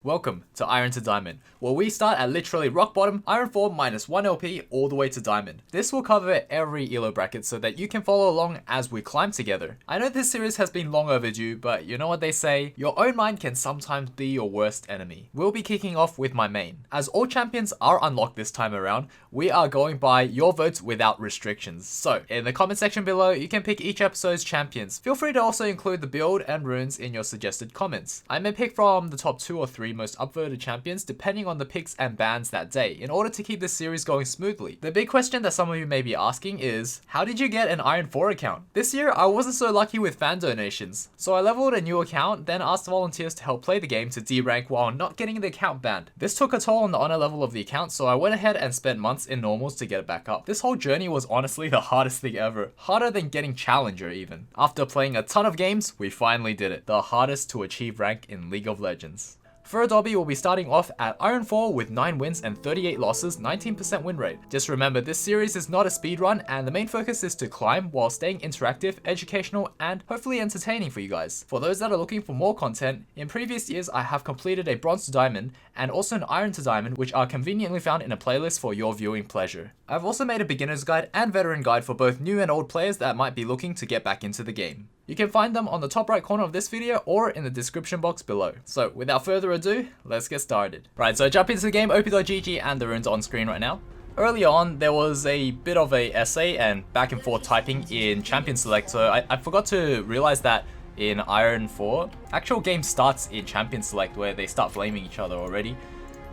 Welcome to Iron to Diamond, where we start at literally rock bottom, Iron 4 minus 1 LP all the way to Diamond. This will cover every elo bracket so that you can follow along as we climb together. I know this series has been long overdue, but you know what they say, your own mind can sometimes be your worst enemy. We'll be kicking off with my main. As all champions are unlocked this time around, we are going by your votes without restrictions. So, in the comment section below, you can pick each episode's champions. Feel free to also include the build and runes in your suggested comments. I may pick from the top 2 or 3 most upvoted champions depending on the picks and bans that day in order to keep this series going smoothly. The big question that some of you may be asking is, how did you get an Iron 4 account? This year I wasn't so lucky with fan donations, so I leveled a new account, then asked volunteers to help play the game to D rank while not getting the account banned. This took a toll on the honor level of the account, so I went ahead and spent months in normals to get it back up. This whole journey was honestly the hardest thing ever, harder than getting challenger even. After playing a ton of games, we finally did it, the hardest to achieve rank in League of Legends. For Dobby, we'll be starting off at Iron 4 with 9 wins and 38 losses, 19% win rate. Just remember, this series is not a speedrun and the main focus is to climb while staying interactive, educational, and hopefully entertaining for you guys. For those that are looking for more content, in previous years I have completed a Bronze to Diamond and also an Iron to Diamond, which are conveniently found in a playlist for your viewing pleasure. I've also made a beginner's guide and veteran guide for both new and old players that might be looking to get back into the game. You can find them on the top right corner of this video or in the description box below. So without further ado, let's get started. Right, so jump into the game, op.gg, and the runes on screen right now. Early on, there was a bit of a essay and back and forth typing in Champion Select, so I forgot to realize that in Iron 4, actual game starts in Champion Select where they start flaming each other already.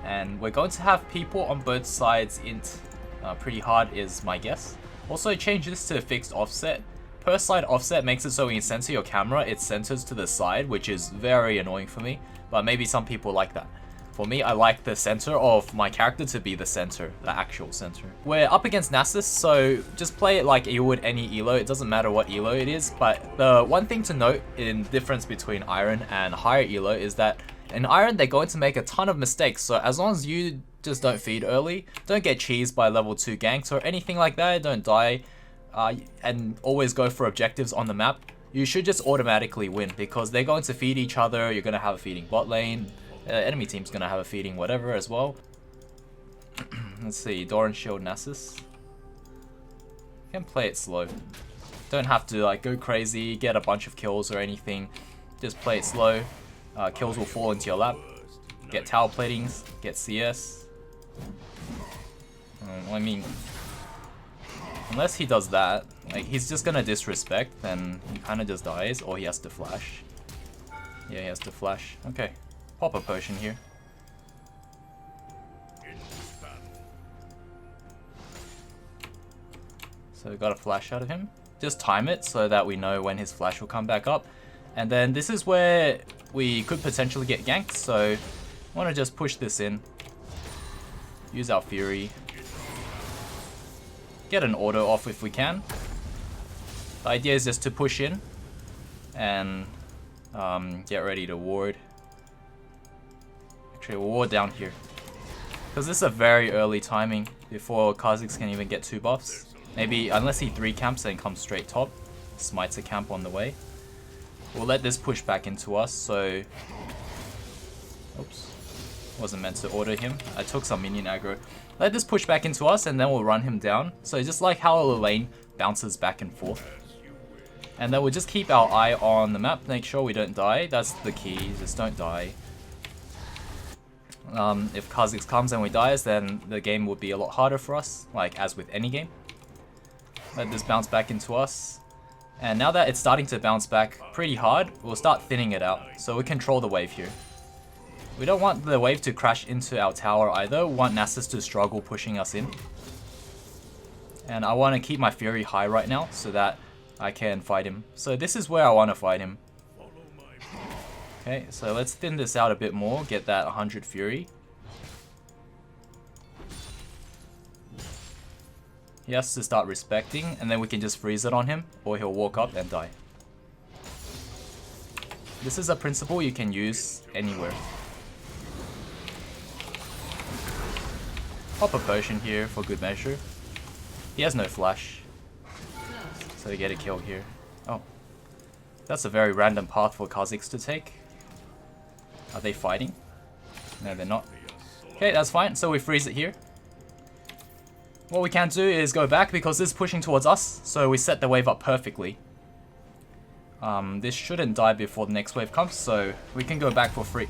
And we're going to have people on both sides int pretty hard is my guess. Also change this to fixed offset. Per side offset makes it so when you center your camera, it centers to the side, which is very annoying for me, but maybe some people like that. For me, I like the center of my character to be the center, the actual center. We're up against Nasus, so just play it like you would any elo. It doesn't matter what elo it is, but the one thing to note in difference between Iron and higher elo is that in Iron, they're going to make a ton of mistakes, so as long as you just don't feed early, don't get cheesed by level 2 ganks or anything like that, don't die, and always go for objectives on the map, you should just automatically win because they're going to feed each other. You're going to have a feeding bot lane, enemy team's going to have a feeding whatever as well. Let's see, Doran Shield Nasus. You can play it slow. Don't have to like go crazy, get a bunch of kills or anything. Just play it slow. Kills will fall into your lap. Get tower platings, get CS. I mean, unless he does that, like he's just gonna disrespect, then he kind of just dies, or he has to flash. Yeah, he has to flash. Okay, pop a potion here. So we got a flash out of him. Just time it so that we know when his flash will come back up. And then this is where we could potentially get ganked, so I want to just push this in. Use our Fury. Get an auto off if we can. The idea is just to push in and get ready to ward. Actually, we'll ward down here. Because this is a very early timing before Kha'Zix can even get 2 buffs. Maybe, unless he 3 camps and comes straight top, smites a camp on the way. We'll let this push back into us, so... Oops. Wasn't meant to auto him. I took some minion aggro. Let this push back into us and then we'll run him down. So just like how the lane bounces back and forth. And then we'll just keep our eye on the map. Make sure we don't die. That's the key. Just don't die. If Kha'Zix comes and we dies, then the game will be a lot harder for us. Like as with any game. Let this bounce back into us. And now that it's starting to bounce back pretty hard, we'll start thinning it out. So we control the wave here. We don't want the wave to crash into our tower either. We want Nasus to struggle pushing us in. And I want to keep my Fury high right now so that I can fight him. So this is where I want to fight him. Okay, so let's thin this out a bit more. Get that 100 Fury. He has to start respecting, and then we can just freeze it on him, or he'll walk up and die. This is a principle you can use anywhere. Pop a potion here for good measure. He has no flash, so we get a kill here. Oh, that's a very random path for Kha'Zix to take. Are they fighting? No, they're not. Okay, that's fine. So we freeze it here. What we can do is go back because this is pushing towards us. So we set the wave up perfectly. This shouldn't die before the next wave comes, so we can go back for free.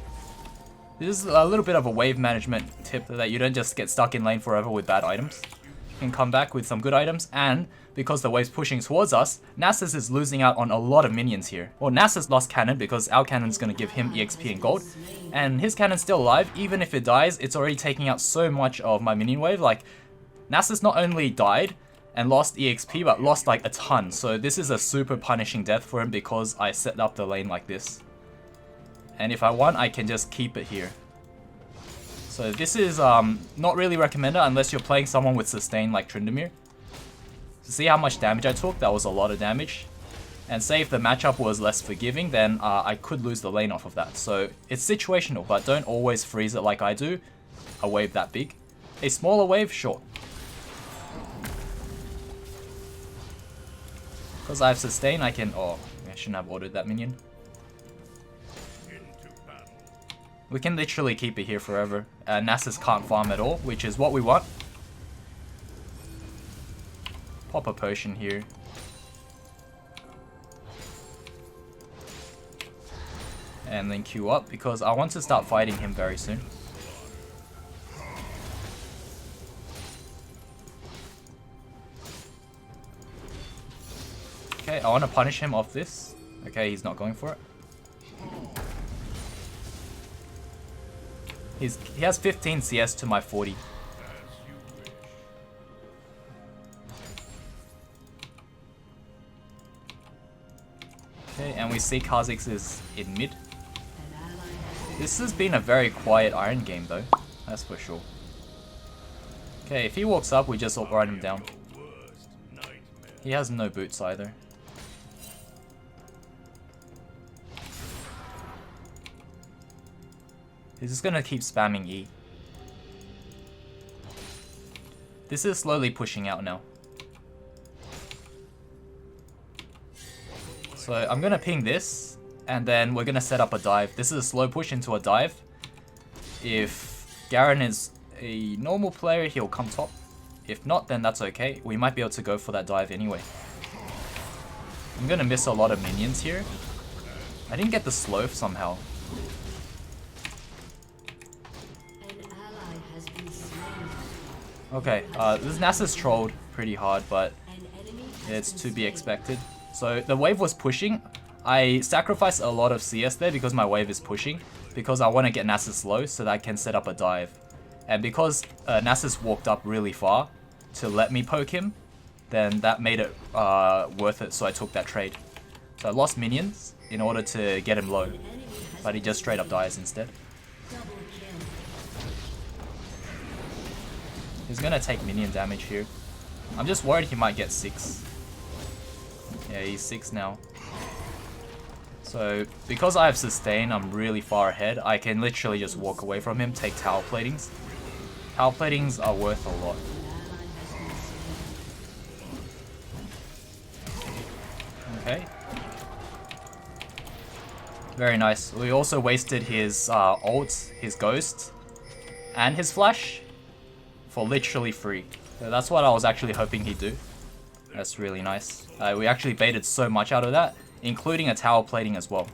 This is a little bit of a wave management tip that you don't just get stuck in lane forever with bad items. You can come back with some good items, and because the wave's pushing towards us, Nasus is losing out on a lot of minions here. Well, Nasus lost cannon because our cannon's going to give him EXP and gold, and his cannon's still alive. Even if it dies, it's already taking out so much of my minion wave. Like, Nasus not only died and lost EXP, but lost like a ton. So this is a super punishing death for him because I set up the lane like this. And if I want, I can just keep it here. So this is not really recommended unless you're playing someone with sustain like Tryndamere. So see how much damage I took? That was a lot of damage. And say if the matchup was less forgiving, then I could lose the lane off of that. So it's situational, but don't always freeze it like I do. A wave that big. A smaller wave, sure. Because I have sustain, I can... Oh, I shouldn't have ordered that minion. We can literally keep it here forever. Nasus can't farm at all, which is what we want. Pop a potion here. And then queue up, because I want to start fighting him very soon. Okay, I want to punish him off this. Okay, he's not going for it. He has 15 CS to my 40. Okay, and we see Kha'Zix is in mid. This has been a very quiet Iron game though, that's for sure. Okay, if he walks up, we just run him down. He has no boots either. He's just gonna keep spamming E. This is slowly pushing out now. So I'm gonna ping this, and then we're gonna set up a dive. This is a slow push into a dive. If Garen is a normal player, he'll come top. If not, then that's okay. We might be able to go for that dive anyway. I'm gonna miss a lot of minions here. I didn't get the slow somehow. Okay, this Nasus trolled pretty hard, but it's to be expected. So the wave was pushing. I sacrificed a lot of CS there because my wave is pushing, because I want to get Nasus low so that I can set up a dive. And because Nasus walked up really far to let me poke him, then that made it worth it, so I took that trade. So I lost minions in order to get him low, but he just straight up dies instead. He's gonna take minion damage here. I'm just worried he might get 6. Yeah, he's 6 now. So, because I have sustain, I'm really far ahead. I can literally just walk away from him, take tower platings. Tower platings are worth a lot. Okay. Very nice. We also wasted his ult, his ghost, and his flash for literally free. So that's what I was actually hoping he'd do. That's really nice. We actually baited so much out of that, including a tower plating as well.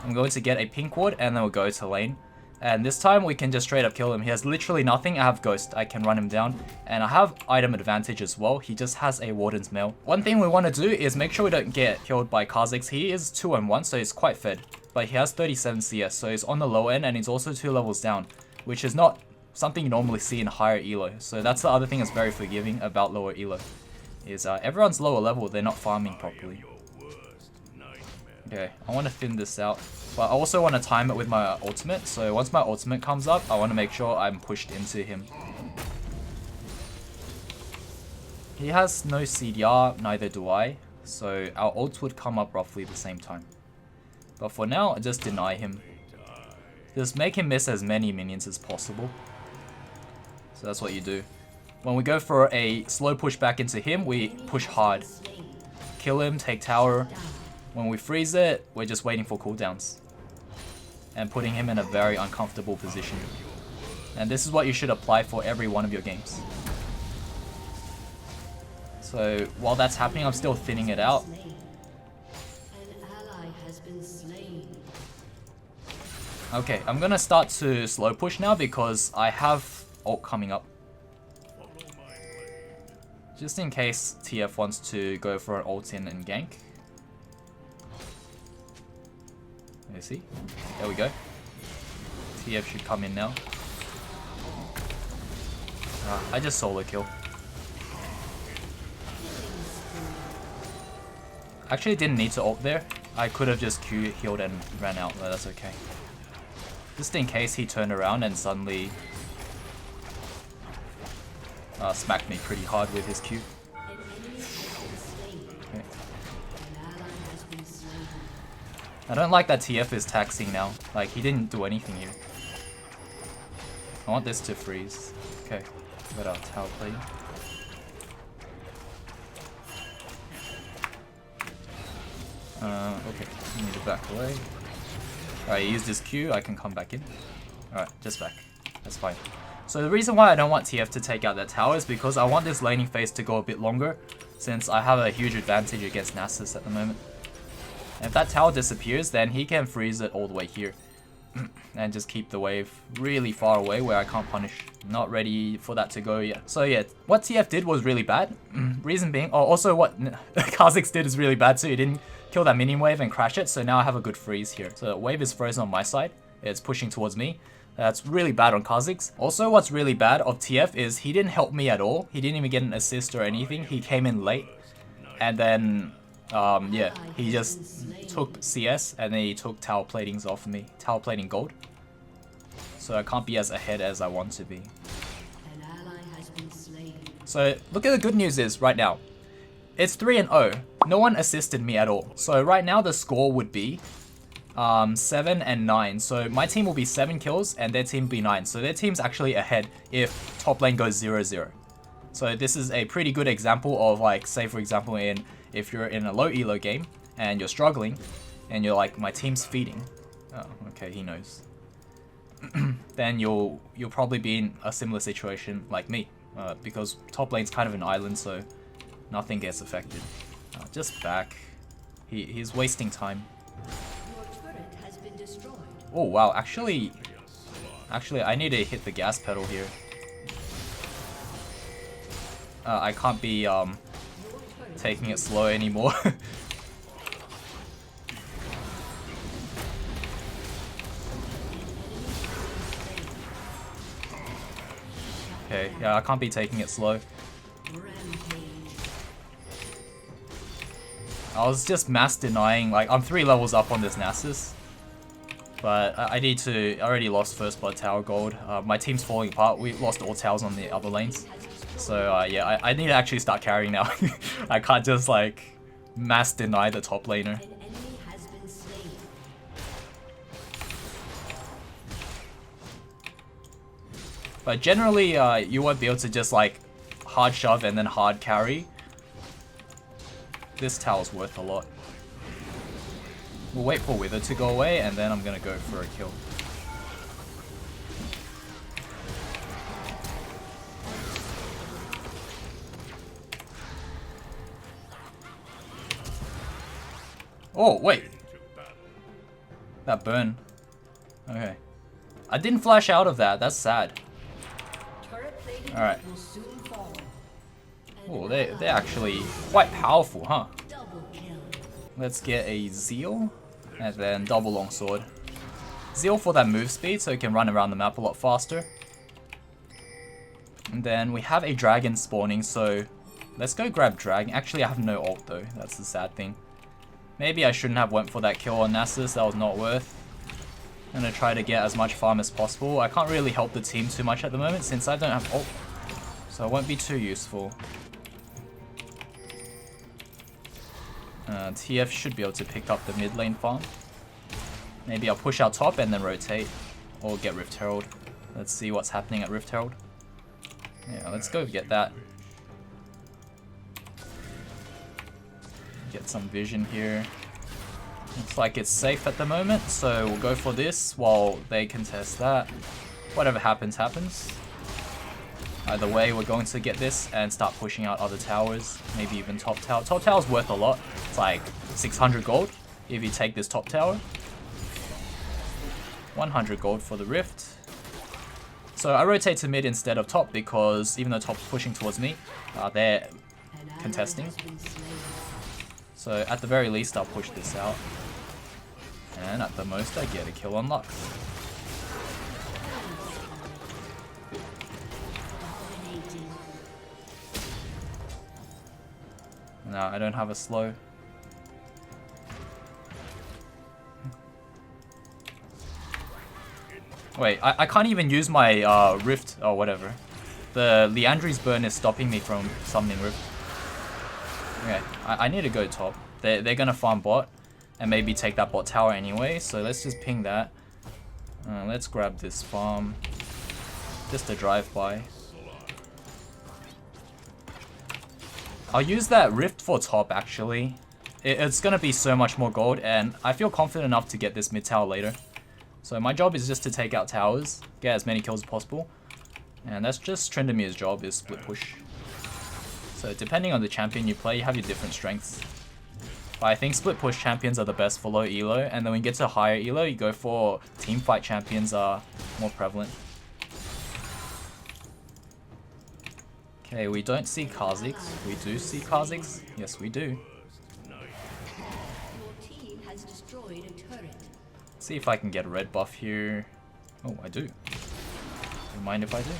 I'm going to get a pink ward and then we'll go to lane. And this time we can just straight up kill him. He has literally nothing. I have ghost. I can run him down. And I have item advantage as well. He just has a warden's mail. One thing we want to do is make sure we don't get killed by Kha'Zix. He is 2-1, so he's quite fed. But he has 37 CS, so he's on the low end and he's also 2 levels down, which is not something you normally see in higher elo. So that's the other thing that's very forgiving about lower elo. Is everyone's lower level, they're not farming properly. Okay, I want to thin this out. But I also want to time it with my ultimate. So once my ultimate comes up, I want to make sure I'm pushed into him. He has no CDR, neither do I. So our ults would come up roughly the same time. But for now, just deny him. Just make him miss as many minions as possible. So that's what you do. When we go for a slow push back into him, we push hard. Kill him, take tower. When we freeze it, we're just waiting for cooldowns. and putting him in a very uncomfortable position. And this is what you should apply for every one of your games. So while that's happening, I'm still thinning it out. Okay, I'm gonna start to slow push now because I have ult coming up. Just in case TF wants to go for an ult in and gank. You see? There we go. TF should come in now. I just solo kill. Actually didn't need to ult there. I could have just Q healed and ran out, but that's okay. Just in case he turned around and suddenly smacked me pretty hard with his Q. Okay. I don't like that TF is taxing now. Like, he didn't do anything here. I want this to freeze. Okay, got our tower plate. Okay, I need to back away. Alright, he used his Q, I can come back in. Alright, just back. That's fine. So the reason why I don't want TF to take out that tower is because I want this laning phase to go a bit longer, since I have a huge advantage against Nasus at the moment. And if that tower disappears, then he can freeze it all the way here. And just keep the wave really far away where I can't punish. Not ready for that to go yet. So yeah, what TF did was really bad. Reason being, also what Kha'Zix did is really bad too. He didn't kill that minion wave and crash it, so now I have a good freeze here. So the wave is frozen on my side. It's pushing towards me. That's really bad on Kha'Zix. Also, what's really bad of TF is he didn't help me at all. He didn't even get an assist or anything. He came in late. And then, yeah, he just took CS and then he took tower platings off of me. Tower plating gold. So I can't be as ahead as I want to be. So look at the good news is right now. It's 3-0. No one assisted me at all. So right now the score would be 7 and 9. So my team will be 7 kills and their team will be 9. So their team's actually ahead if top lane goes 0-0. So this is a pretty good example of, like, say for example, if you're in a low elo game and you're struggling and you're like, my team's feeding. Oh, okay, he knows. Then you'll probably be in a similar situation like me, because top lane's kind of an island, so nothing gets affected. Just back. He's wasting time. Oh wow, actually I need to hit the gas pedal here. I can't be taking it slow anymore. Okay, yeah, I can't be taking it slow. I was just mass denying, like, I'm 3 levels up on this Nasus. But I need to, I already lost first blood tower gold. My team's falling apart. We lost all towers on the other lanes. So yeah, I need to actually start carrying now. I can't just like mass deny the top laner. But generally, you won't be able to just like hard shove and then hard carry. This tower's worth a lot. We'll wait for Wither to go away and then I'm gonna go for a kill. Oh, wait. That burn. Okay. I didn't flash out of that. That's sad. Alright. Oh, they're actually quite powerful, huh? Let's get a Zeal. And then double longsword. Zeal for that move speed so he can run around the map a lot faster. And then we have a dragon spawning, so let's go grab dragon. Actually, I have no ult though. That's the sad thing. Maybe I shouldn't have went for that kill on Nasus. That was not worth. I'm gonna try to get as much farm as possible. I can't really help the team too much at the moment since I don't have ult. So it won't be too useful. TF should be able to pick up the mid lane farm. Maybe I'll push out top and then rotate. Or get Rift Herald. Let's see what's happening at Rift Herald. Yeah, let's go get that. Get some vision here. Looks like it's safe at the moment, so we'll go for this while they contest that. Whatever happens, happens. Either way, we're going to get this and start pushing out other towers, maybe even top tower. Top tower's worth a lot. It's like 600 gold if you take this top tower. 100 gold for the rift. So I rotate to mid instead of top because even though top's pushing towards me, they're contesting. So at the very least, I'll push this out. And at the most, I get a kill on luck. No, I don't have a slow. Wait, I can't even use my rift or whatever. The Liandry's burn is stopping me from summoning rift. Okay, I need to go top. They're gonna farm bot and maybe take that bot tower anyway, so let's just ping that. Let's grab this farm. Just a drive-by. I'll use that rift for top actually. It's gonna be so much more gold and I feel confident enough to get this mid tower later. So my job is just to take out towers, get as many kills as possible. And that's just Trendemir's job, is split push. So depending on the champion you play, you have your different strengths. But I think split push champions are the best for low elo, and then when you get to higher elo, you go for team fight champions are more prevalent. Okay, we don't see Kha'Zix. We do see Kha'Zix. Yes, we do. See if I can get a red buff here. Oh, I do. Don't mind if I do.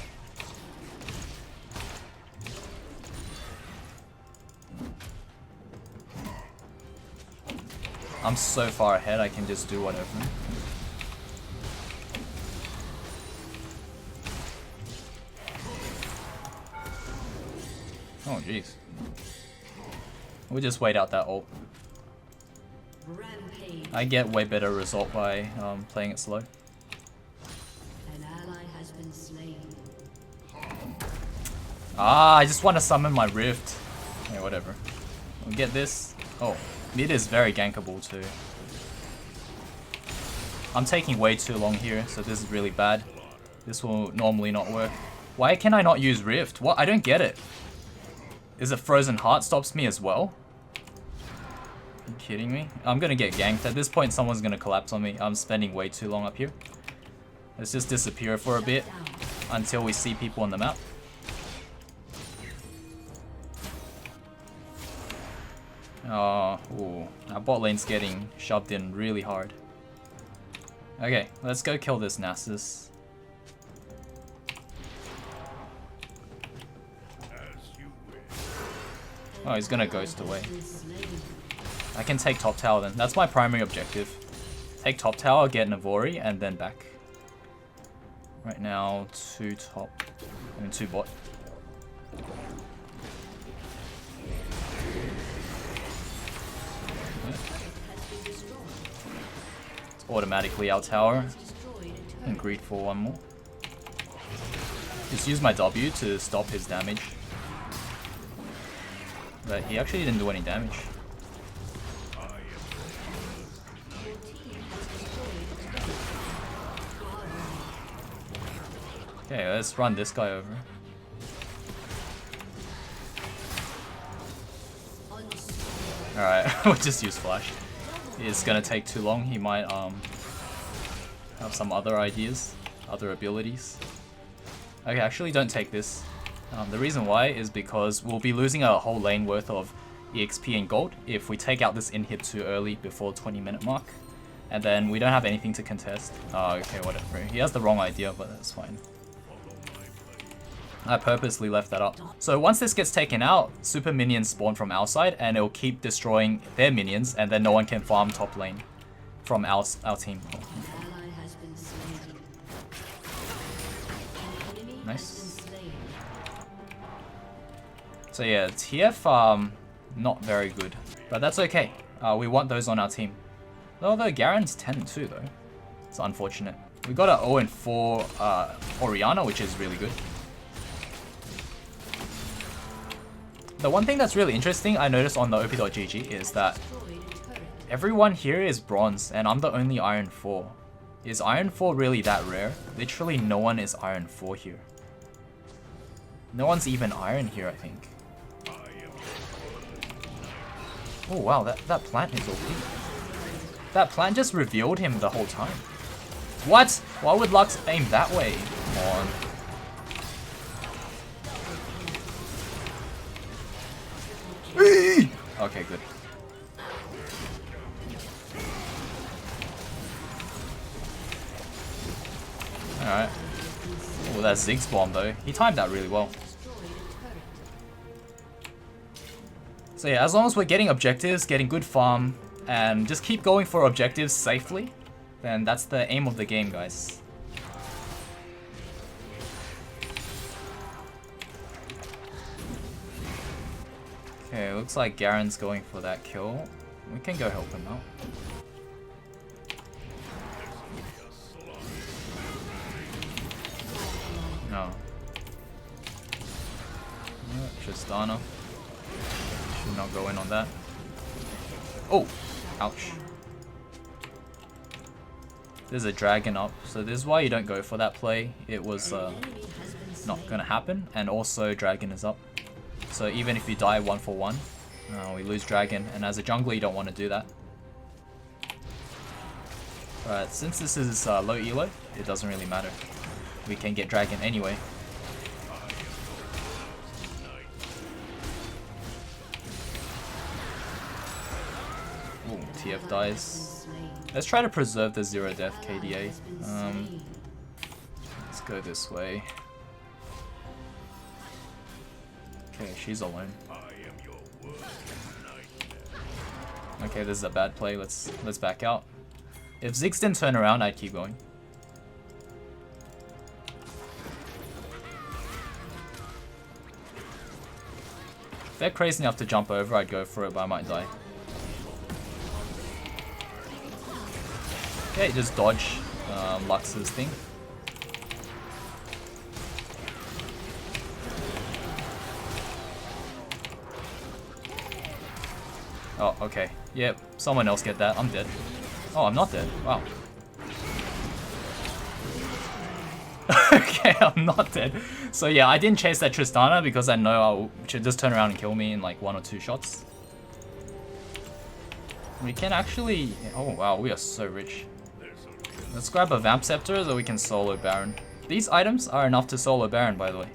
I'm so far ahead, I can just do whatever. Oh, jeez. We'll just wait out that ult. I get way better result by playing it slow. An ally has been slain. Ah, I just want to summon my rift. Yeah, whatever. We'll get this. Oh, mid is very gankable too. I'm taking way too long here, so this is really bad. This will normally not work. Why can I not use rift? What? I don't get it. Is it Frozen Heart stops me as well? Are you kidding me? I'm gonna get ganked. At this point, someone's gonna collapse on me. I'm spending way too long up here. Let's just disappear for a bit until we see people on the map. Oh, ooh. Our bot lane's getting shoved in really hard. Okay, let's go kill this Nasus. Oh, he's gonna ghost away. I can take top tower then. That's my primary objective. Take top tower, get Navori, and then back. Right now, 2 top, and 2 bot. It's automatically our tower. And greed for 1 more. Just use my W to stop his damage. But he actually didn't do any damage. Okay, let's run this guy over. Alright, we'll just use flash. It's gonna take too long. He might have some other ideas, other abilities. Okay, actually don't take this. The reason why is because we'll be losing a whole lane worth of EXP and gold if we take out this inhib too early before 20-minute mark. And then we don't have anything to contest. Okay, whatever. He has the wrong idea, but that's fine. I purposely left that up. So once this gets taken out, super minions spawn from our side and it'll keep destroying their minions and then no one can farm top lane from our team. Nice. So yeah, TF not very good, but that's okay. We want those on our team. Although Garen's 10 too though. It's unfortunate. We got an 0-4 Orianna, which is really good. The one thing that's really interesting I noticed on the op.gg is that Everyone here is bronze, and I'm the only Iron 4. Is Iron 4 really that rare? Literally no one is Iron 4 here. No one's even Iron here, I think. Oh wow, that plant is OP. That plant just revealed him the whole time. What? Why would Lux aim that way? Come on. Okay, good. Alright. Oh, that's Ziggs bomb though. He timed that really well. So yeah, as long as we're getting objectives, getting good farm, and just keep going for objectives safely, then that's the aim of the game, guys. Okay, looks like Garen's going for that kill. We can go help him out. No. Tristana. Should not go in on that. Oh! Ouch. There's a dragon up, so this is why you don't go for that play. It was not gonna happen, and also dragon is up. So even if you die 1-for-1, we lose dragon, and as a jungler you don't want to do that. Alright, since this is low elo, it doesn't really matter. We can get dragon anyway. Ooh, TF dies. Let's try to preserve the 0 death KDA. Let's go this way. Okay, she's alone. Okay, this is a bad play. Let's back out. If Ziggs didn't turn around, I'd keep going. If they're crazy enough to jump over, I'd go for it, but I might die. Okay, just dodge Lux's thing. Oh, okay. Yep, someone else get that. I'm dead. Oh, I'm not dead. Wow. Okay, I'm not dead. So yeah, I didn't chase that Tristana because I know she'll just turn around and kill me in like 1 or 2 shots. We can actually... Oh wow, we are so rich. Let's grab a Vamp Scepter so we can solo Baron. These items are enough to solo Baron, by the way,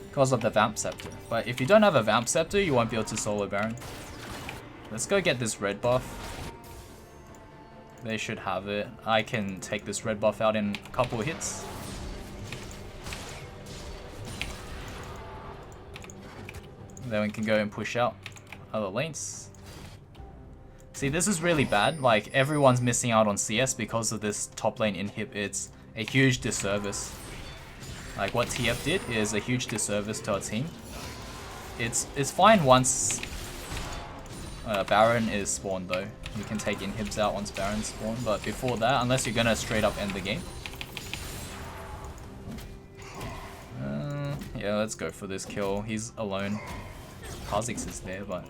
because of the Vamp Scepter. But if you don't have a Vamp Scepter, you won't be able to solo Baron. Let's go get this red buff. They should have it. I can take this red buff out in a couple of hits. Then we can go and push out other lanes. See, this is really bad. Like, everyone's missing out on CS because of this top lane inhib. It's a huge disservice. Like, what TF did is a huge disservice to our team. It's fine once Baron is spawned though. You can take inhibs out once Baron's spawned, but before that, unless you're gonna straight up end the game. Yeah, let's go for this kill. He's alone. Kha'Zix is there, but...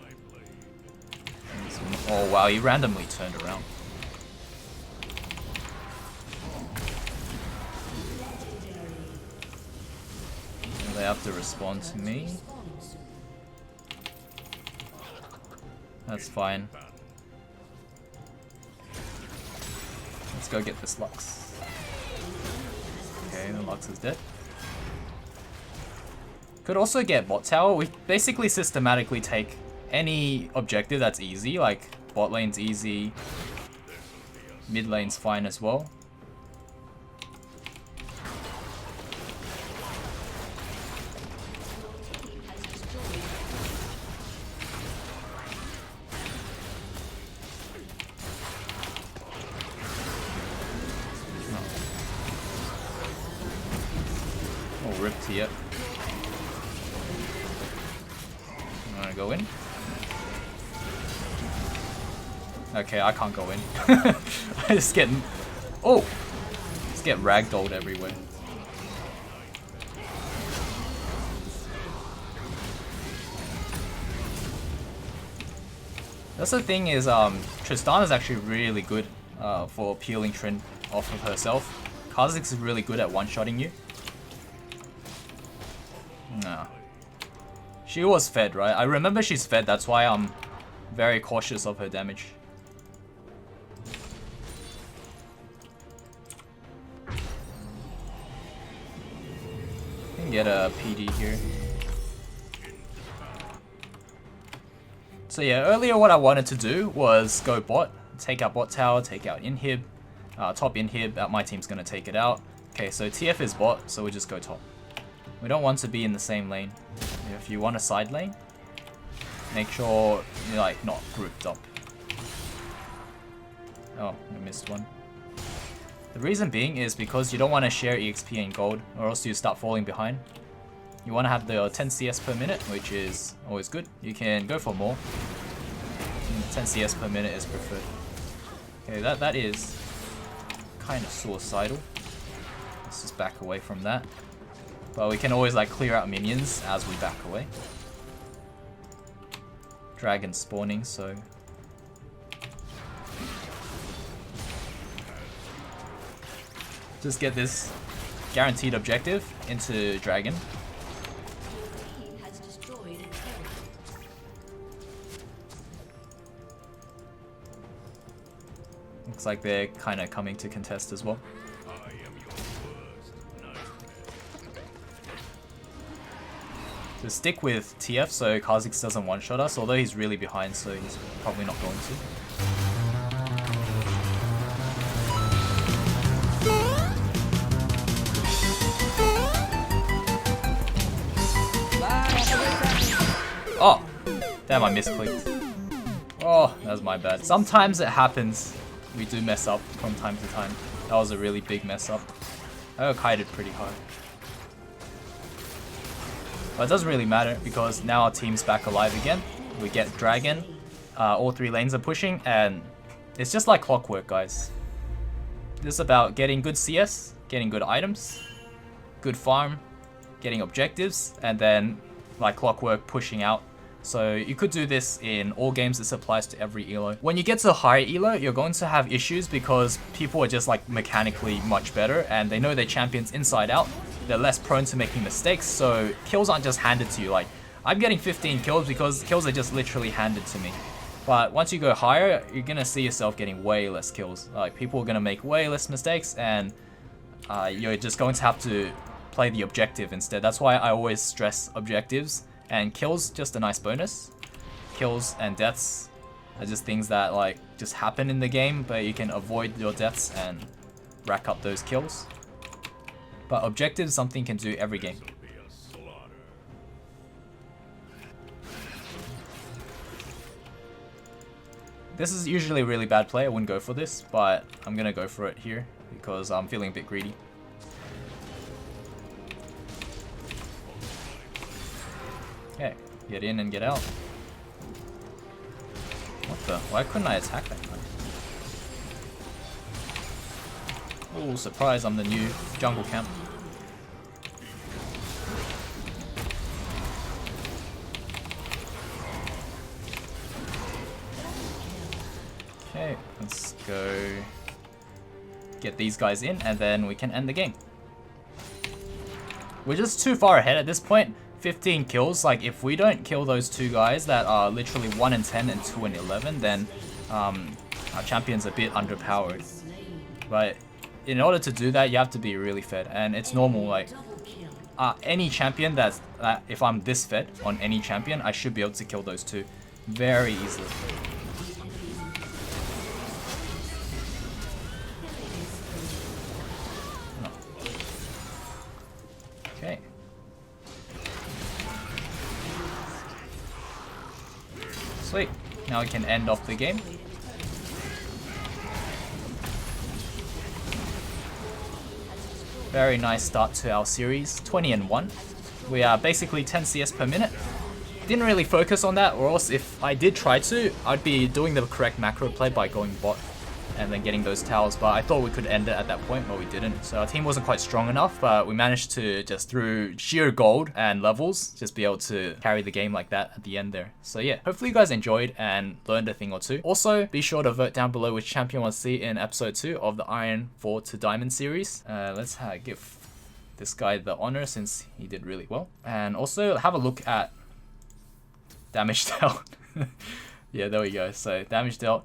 Oh wow, he randomly turned around. They have to respond to me. That's fine. Let's go get this Lux. Okay, the Lux is dead. Could also get bot tower. We basically systematically take any objective that's easy, like bot lane's easy, mid lane's fine as well. Oh, ripped here. I'm gonna go in. Okay, I can't go in. I just get... Oh! Just get ragdolled everywhere. That's the thing is, Tristana's actually really good for peeling Trin off of herself. Kha'Zix is really good at one-shotting you. Nah. She was fed, right? I remember she's fed, that's why I'm very cautious of her damage. Can get a PD here. So yeah, earlier what I wanted to do was go bot, take out bot tower, take out inhib, top inhib, my team's gonna take it out. Okay, so TF is bot, so we just go top. We don't want to be in the same lane. If you want a side lane, make sure you're like not grouped up. Oh, I missed one. The reason being is because you don't want to share EXP and gold, or else you start falling behind. You want to have the 10 CS per minute, which is always good. You can go for more. 10 CS per minute is preferred. Okay, that is kind of suicidal. Let's just back away from that. But we can always like clear out minions as we back away. Dragon spawning, so just get this guaranteed objective into Dragon. Looks like they're kind of coming to contest as well. So stick with TF so Kha'Zix doesn't one-shot us, although he's really behind, so he's probably not going to. Oh! Damn, I misclicked. Oh, that was my bad. Sometimes it happens. We do mess up from time to time. That was a really big mess up. I got kited pretty hard. But it doesn't really matter because now our team's back alive again. We get Dragon, all three lanes are pushing, and it's just like clockwork, guys. This is about getting good CS, getting good items, good farm, getting objectives, and then like clockwork pushing out. So you could do this in all games. This applies to every elo. When you get to higher elo, you're going to have issues because people are just like mechanically much better and they know their champions inside out. They're less prone to making mistakes, so kills aren't just handed to you. Like, I'm getting 15 kills because kills are just literally handed to me. But once you go higher, you're gonna see yourself getting way less kills. Like, people are gonna make way less mistakes and you're just going to have to play the objective instead. That's why I always stress objectives. And kills, just a nice bonus. Kills and deaths are just things that like just happen in the game, but you can avoid your deaths and rack up those kills. But objectives, something you can do every game. This is usually a really bad play. I wouldn't go for this, but I'm gonna go for it here because I'm feeling a bit greedy. Okay, get in and get out. What the? Why couldn't I attack that guy? Oh, surprise, I'm the new jungle camp. Okay, let's go get these guys in and then we can end the game. We're just too far ahead at this point. 15 kills, like if we don't kill those two guys that are literally 1 in 10 and 2 in 11, then our champion's a bit underpowered. But in order to do that, you have to be really fed, and it's normal. Like any champion that's if I'm this fed on any champion, I should be able to kill those two very easily. No. Okay. Sweet. Now we can end off the game. Very nice start to our series, 20 and 1. We are basically 10 CS per minute. Didn't really focus on that, or else if I did try to, I'd be doing the correct macro play by going bot. and then getting those towers, but I thought we could end it at that point, but we didn't. So our team wasn't quite strong enough, but we managed to just through sheer gold and levels, just be able to carry the game like that at the end there. So yeah, hopefully you guys enjoyed and learned a thing or two. Also, be sure to vote down below which champion you want to see in episode 2 of the Iron 4 to Diamond series. Let's give this guy the honor since he did really well. And also have a look at damage dealt. Yeah, there we go. So damage dealt.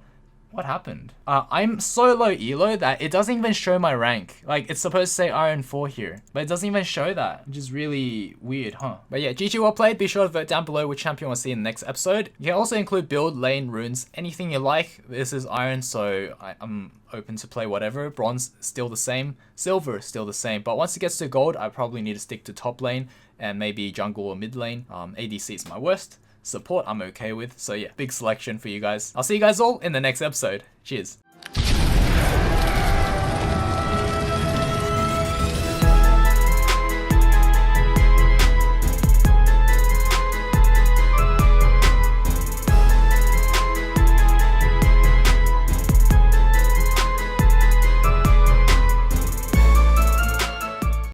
What happened? I'm so low elo that it doesn't even show my rank. Like, it's supposed to say Iron 4 here, but it doesn't even show that, which is really weird, huh? But yeah, GG, well played. Be sure to vote down below which champion you want to see in the next episode. You can also include build, lane, runes, anything you like. This is Iron, so I'm open to play whatever. Bronze, still the same. Silver, still the same. But once it gets to gold, I probably need to stick to top lane and maybe jungle or mid lane. ADC is my worst. Support I'm okay with. So yeah, big selection for you guys. I'll see you guys all in the next episode. Cheers.